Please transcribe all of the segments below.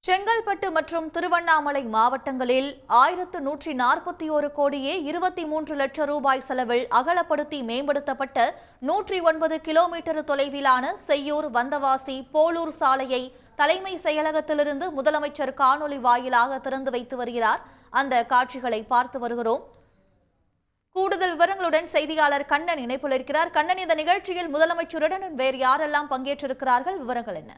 செங்கல்பட்டு மற்றும் திருவண்ணாமலை மாவட்டங்களில் 1141 கோடியே 23 லட்சம் ரூபாய் செலவில் அகலப்படுத்தி மேம்படுத்தப்பட்ட 109 கிலோமீட்டர் தொலைவிலான செய்யூர் வந்தவாசி போலூர் சாலையை தலைமை செயலகத்திலிருந்து முதலமைச்சர் காணொலி வாயிலாக திறந்து வைத்து வருகிறார். அந்த காட்சிகளை பார்த்து வருகிறோம். கூடுதல் விவரங்களுடன் செய்தியாளர் கண்ணன் இணைப்பில் இருக்கிறார். கண்ணன், இந்த நிகழ்ச்சியில் முதலமைச்சருடன் வேறு யாரெல்லாம் பங்கேற்றிருக்கிறார்கள்? விவரங்கள் என்ன?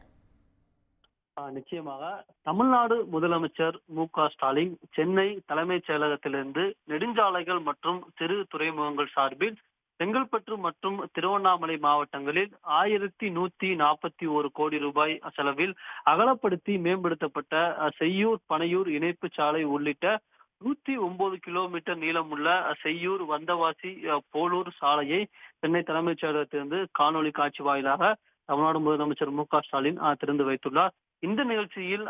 நிச்சயமாக தமிழ்நாடு முதலமைச்சர் மு.க.ஸ்டாலின் சென்னை தலைமைச் செயலகத்திலிருந்து நெடுஞ்சாலைகள் மற்றும் சிறு துறைமுகங்கள் சார்பில் செங்கல்பட்டு மற்றும் திருவண்ணாமலை மாவட்டங்களில் 1141 கோடி ரூபாய் செலவில் அகலப்படுத்தி மேம்படுத்தப்பட்ட செய்யூர் பனையூர் இணைப்பு சாலை உள்ளிட்ட 109 கிலோமீட்டர் நீளமுள்ள செய்யூர் வந்தவாசி போலூர் சாலையை சென்னை தலைமைச் செயலகத்திலிருந்து காணொலி காட்சி வாயிலாக தமிழ்நாடு முதலமைச்சர் மு.க.ஸ்டாலின் திறந்து வைத்துள்ளார். இந்த நிகழ்ச்சியில்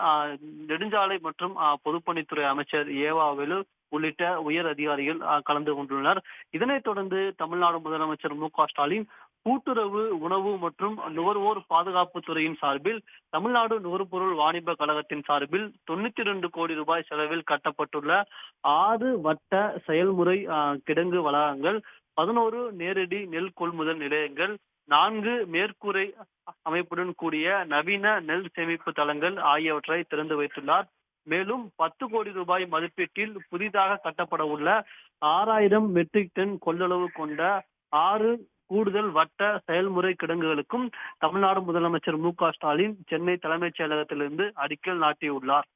நெடுஞ்சாலை மற்றும் பொதுப்பணித்துறை அமைச்சர் ஏவா வேலு உள்ளிட்ட உயர் அதிகாரிகள் கலந்து கொண்டுள்ளனர். இதனைத் தொடர்ந்து தமிழ்நாடு முதலமைச்சர் மு.க.ஸ்டாலின் கூட்டுறவு உணவு மற்றும் நுகர்வோர் பாதுகாப்பு துறையின் சார்பில் தமிழ்நாடு நுகர்பொருள் வாணிப கழகத்தின் சார்பில் 92 கோடி ரூபாய் செலவில் கட்டப்பட்டுள்ள 6 வட்ட செயல்முறை கிடங்கு வளாகங்கள், 11 நேரடி நெல் கொள்முதல் நிலையங்கள், 4 மேற்கூரை அமைப்புடன் கூடிய நவீன நெல் சேமிப்பு தளங்கள் ஆகியவற்றை திறந்து வைத்துள்ளார். மேலும் 10 கோடி ரூபாய் மதிப்பீட்டில் புதிதாக கட்டப்பட உள்ள 6000 மெட்ரிக் டன் கொள்ளளவு கொண்ட 6 கூடுதல் வட்ட செயல்முறை கிடங்குகளுக்கும் தமிழ்நாடு முதலமைச்சர் மு.க.ஸ்டாலின் சென்னை தலைமைச் செயலகத்திலிருந்து அடிக்கல் நாட்டியுள்ளார்.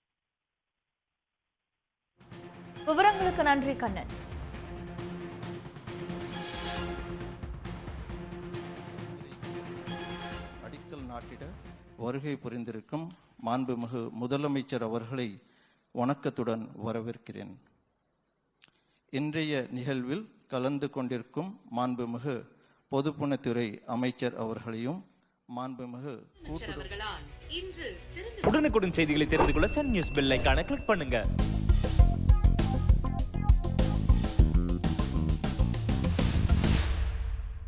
விவரங்களுக்கு நன்றி கண்ணன். நாட்டிட வருகை புரிந்திருக்கும் மாண்புமிகு முதலமைச்சர் அவர்களை வணக்கத்துடன் வரவேற்கிறேன். இன்றைய நிகழ்வில் கலந்து கொண்டிருக்கும் மாண்புமிகு பொதுப்பணித்துறை அமைச்சர் அவர்களையும் மாண்புமிகு உடனுக்குடன் செய்திகளை தெரிந்து கொள்ள சன் நியூஸ் பெல் ஐகானை கிளிக் பண்ணுங்க.